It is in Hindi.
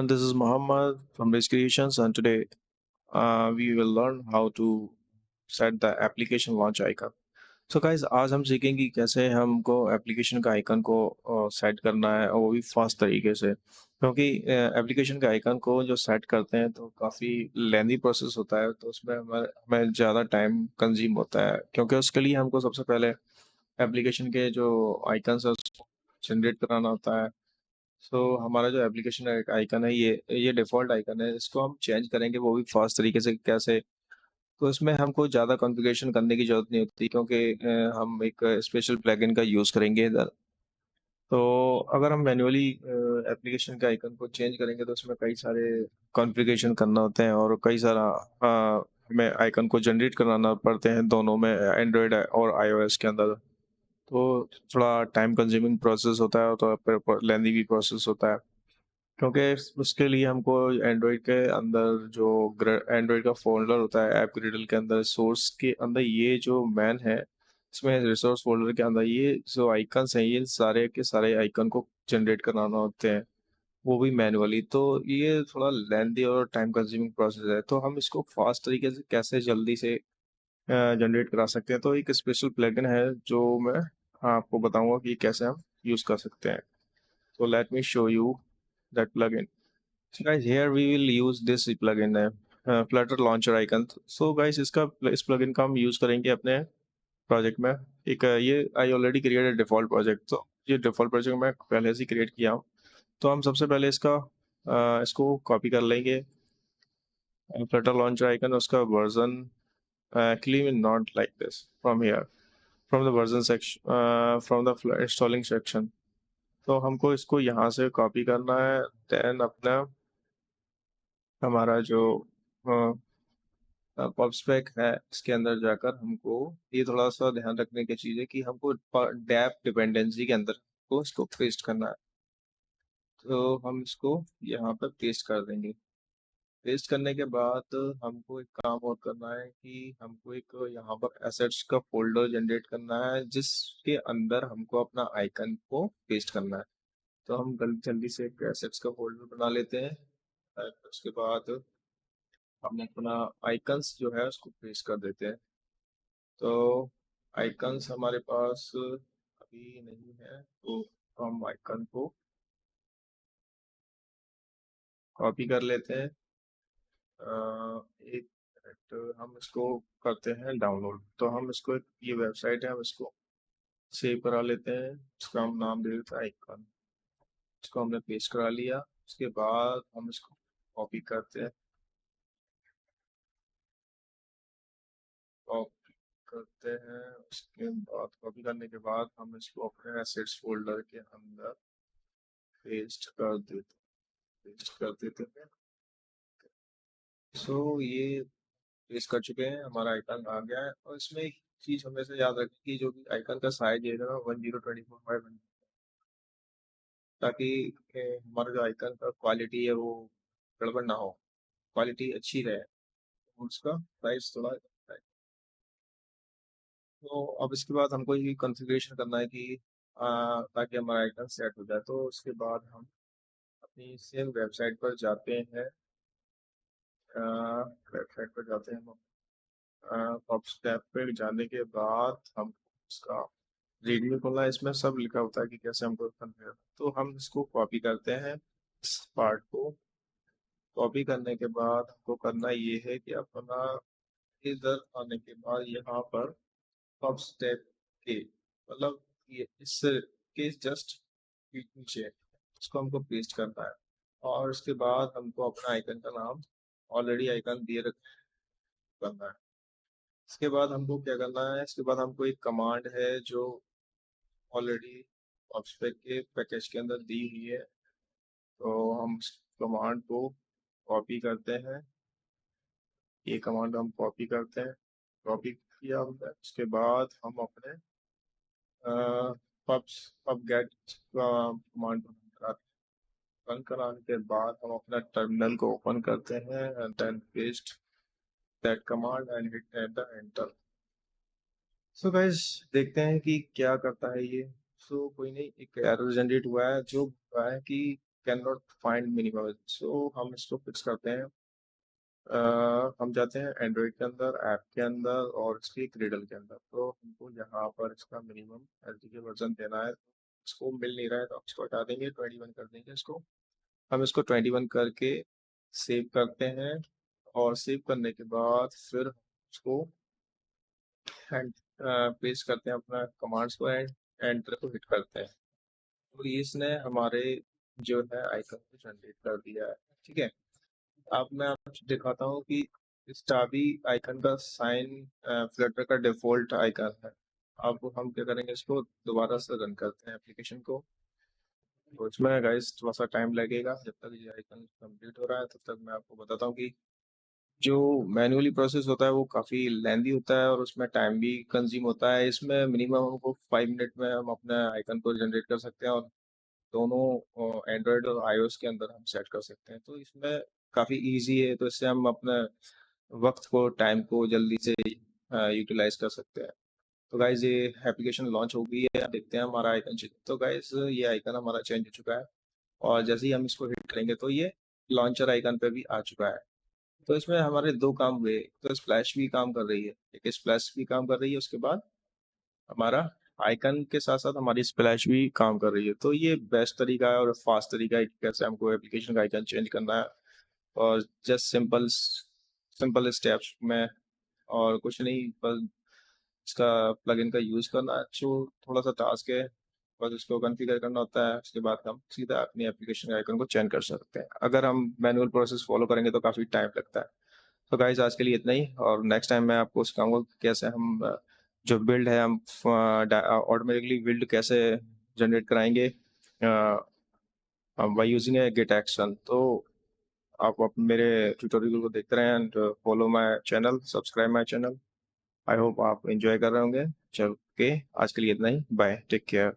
everyone, this is Muhammad from Risk Creations, and today we will learn how to set the application launch icon. So guys, आज हम सीखेंगे कि कैसे हमको एप्लीकेशन का आइकन को सेट करना है और वो भी फास्ट तरीके से, क्योंकि एप्लीकेशन का आइकन को जो सेट करते हैं तो काफ़ी लेंदी प्रोसेस होता है, तो उसमें हमें हमें ज़्यादा टाइम कंज्यूम होता है, क्योंकि उसके लिए हमको सबसे पहले एप्लीकेशन के जो आइकन्स है उसको जनरेट कराना होता है। सो हमारा जो एप्लीकेशन आइकन है, ये डिफ़ॉल्ट आइकन है, इसको हम चेंज करेंगे वो भी फास्ट तरीके से। कैसे? तो इसमें हमको ज़्यादा कॉन्फ़िगरेशन करने की ज़रूरत नहीं होती, क्योंकि हम एक स्पेशल प्लगइन का यूज़ करेंगे इधर। तो अगर हम मैन्युअली एप्लीकेशन के आइकन को चेंज करेंगे तो उसमें कई सारे कॉन्फ़िगरेशन करना होते हैं और कई सारा हमें आइकन को जनरेट कराना पड़ते हैं दोनों में, एंड्रॉयड और आईओएस के अंदर। तो थोड़ा टाइम कंज्यूमिंग प्रोसेस होता है, तो लेंदी भी प्रोसेस होता है, क्योंकि उसके लिए हमको एंड्रॉयड के अंदर जो एंड्रॉयड का फोल्डर होता है ऐप ग्रिडल के अंदर, सोर्स के अंदर, ये जो मैन है इसमें रिसोर्स फोल्डर के अंदर ये जो आइकन्स हैं, ये सारे के सारे आइकन को जनरेट कराना होते हैं, वो भी मैनुअली। तो ये थोड़ा लेंदी और टाइम कंज्यूमिंग प्रोसेस है, तो हम इसको फास्ट तरीके से कैसे जल्दी से जनरेट करा सकते हैं। तो एक स्पेशल प्लगइन है जो मैं आपको बताऊंगा कि कैसे हम यूज़ कर सकते हैं। So let me show you that plugin. So guys, here we will use this plugin है, Flutter Launcher Icon. So guys, इस plugin का हम यूज़ करेंगे अपने प्रोजेक्ट में। ये I already created default project, तो ये डिफ़ॉल्ट प्रोजेक्ट मैं पहले से ही क्रिएट किया हूँ। तो हम सबसे पहले इसको कॉपी कर लेंगे। Flutter Launcher Icon, उसका version actually not like this from here, from the version section, from the installing section. तो हमको इसको यहाँ से कॉपी करना है, देन अपना हमारा जो पब्सपेक है इसके अंदर जाकर हमको ये थोड़ा सा ध्यान रखने की चीज़ है कि हमको डेप डिपेंडेंसी के अंदर को इसको पेस्ट करना है। तो हम इसको यहाँ पर पेस्ट कर देंगे। पेस्ट करने के बाद हमको एक काम और करना है कि हमको एक यहाँ पर एसेट्स का फोल्डर जनरेट करना है, जिसके अंदर हमको अपना आइकन को पेस्ट करना है। तो हम जल्दी से एक एसेट्स का फोल्डर बना लेते हैं। उसके बाद हम अपना आइकन्स जो है उसको पेस्ट कर देते हैं। तो आइकन्स हमारे पास अभी नहीं है, तो हम आइकन को कॉपी कर लेते हैं। एक मिनट, हम इसको करते हैं डाउनलोड। तो हम इसको ये वेबसाइट है, हम इसको सेव करा लेते हैं। इसका हम नाम दे देते हैं आइकन। इसको हमने पेस्ट करा लिया। उसके बाद हम इसको कॉपी करते हैं। कॉपी करते हैं उसके बाद कॉपी करने के बाद हम इसको अपने एसेट्स फोल्डर के अंदर पेस्ट कर देते हैं। सो ये पेस्ट कर चुके हैं, हमारा आइकन आ गया है। और इसमें एक चीज़ हमेशा याद रखें कि जो भी आइकन का साइज है ना 1024 ताकि हमारा जो आइकन का क्वालिटी है वो गड़बड़ ना हो, क्वालिटी अच्छी रहे, और उसका प्राइस थोड़ा है। तो अब इसके बाद हमको ये कॉन्फ़िगरेशन करना है कि ताकि हमारा आइकन सेट हो जाए। तो उसके बाद हम अपनी सेम वेबसाइट पर जाते हैं। वेबसाइट पर जाते हैं हम। पॉपस्टैप पे जाने के बाद हम इसका रीडमी खोलना है, इसमें सब लिखा होता है कि कैसे हमको कॉन्फ़िगर। तो हम इसको कॉपी करते हैं, इस पार्ट को कॉपी करने के बाद हमको करना ये है कि अपना इधर आने के बाद यहाँ पर पॉपस्टैप के मतलब ये इससे के जस्ट नीचे इसको हमको पेस्ट करना है। और उसके बाद हमको अपना आइकन का नाम ऑलरेडी आइकन दिए करना है। इसके बाद हमको क्या करना है, इसके बाद हमको एक कमांड है जो ऑलरेडी ऑब्स्पेक के पैकेज के अंदर दी हुई है। तो हम उस कमांड को कॉपी करते हैं। ये कमांड हम कॉपी करते हैं, कॉपी किया हमने। उसके बाद हम अपने पब्स पब गेट कमांड को रन कराने के बाद हम अपना टर्मिनल को ओपन करते हैं and then paste that command and hit at the enter. So guys, देखते हैं कि क्या करता है ये। कोई नहीं, एक एरर जनरेट हुआ है जो हुआ है कि कैन नॉट फाइंड मिनिमम, सो हम इसको फिक्स करते हैं। हम जाते हैं एंड्रॉइड के अंदर, ऐप के अंदर और इसके ग्रिडल के अंदर। तो हमको यहाँ पर इसका मिनिमम एसडीके वर्जन देना है। इसको मिल नहीं रहा है तो हम इसको हटा देंगे, 21 कर देंगे इसको। हम इसको 21 करके सेव करते हैं, और सेव करने के बाद फिर उसको एंड पेस्ट करते हैं अपना कमांड्स को, एंड एंटर को हिट करते हैं। तो इसने हमारे जो है आइकन को जनरेट कर दिया है। ठीक है, अब मैं आपको दिखाता हूँ कि इस चाबी आइकन का साइन फ्लटर का डिफॉल्ट आइकन है। अब हम क्या करेंगे, इसको दोबारा से रन करते हैं एप्लीकेशन को। तो इसमें गाइस थोड़ा सा टाइम लगेगा, जब तक ये आइकन कंप्लीट हो रहा है तब तक मैं आपको बताता हूँ कि जो मैन्युअली प्रोसेस होता है वो काफ़ी लेंदी होता है और उसमें टाइम भी कंज्यूम होता है। इसमें मिनिमम हमको 5 मिनट में हम अपने आइकन को जनरेट कर सकते हैं, और दोनों एंड्रॉयड और आईओएस के अंदर हम सेट कर सकते हैं। तो इसमें काफ़ी इजी है, तो इससे हम अपने वक्त को, टाइम को जल्दी से यूटिलाइज कर सकते हैं। तो गाइज ये एप्लीकेशन लॉन्च हो गई है, आप देखते हैं हमारा आइकन चेंज। तो गाइज ये आइकन हमारा चेंज हो चुका है, और जैसे ही हम इसको हिट करेंगे तो ये लॉन्चर आइकन पे भी आ चुका है। तो इसमें हमारे दो काम हुए, तो स्प्लैश भी काम कर रही है, एक स्प्लैश भी काम कर रही है, उसके बाद हमारा आइकन के साथ साथ हमारी स्प्लैश भी काम कर रही है। तो ये बेस्ट तरीका है और फास्ट तरीका है कि कैसे हमको एप्लीकेशन का आइकन चेंज करना है, और जस्ट सिंपल सिंपल स्टेप्स में, और कुछ नहीं, बस इसका प्लगइन का यूज़ करना है। जो थोड़ा सा टास्क है, बस उसको कॉन्फ़िगर करना होता है, उसके बाद हम सीधा अपनी एप्लीकेशन के आइकन को चेंज कर सकते हैं। अगर हम मैनुअल प्रोसेस फॉलो करेंगे तो काफ़ी टाइम लगता है। तो गाइस आज के लिए इतना ही, और नेक्स्ट टाइम मैं आपको सिखाऊंगा कि कैसे हम जो बिल्ड है हम ऑटोमेटिकली बिल्ड कैसे जनरेट कराएंगे by using a git action. तो आप मेरे ट्यूटोरियल को देखते रहें, and follow my channel, subscribe my channel. I hope आप एंजॉय कर रहे होंगे। चल के आज के लिए इतना ही, बाय, टेक केयर।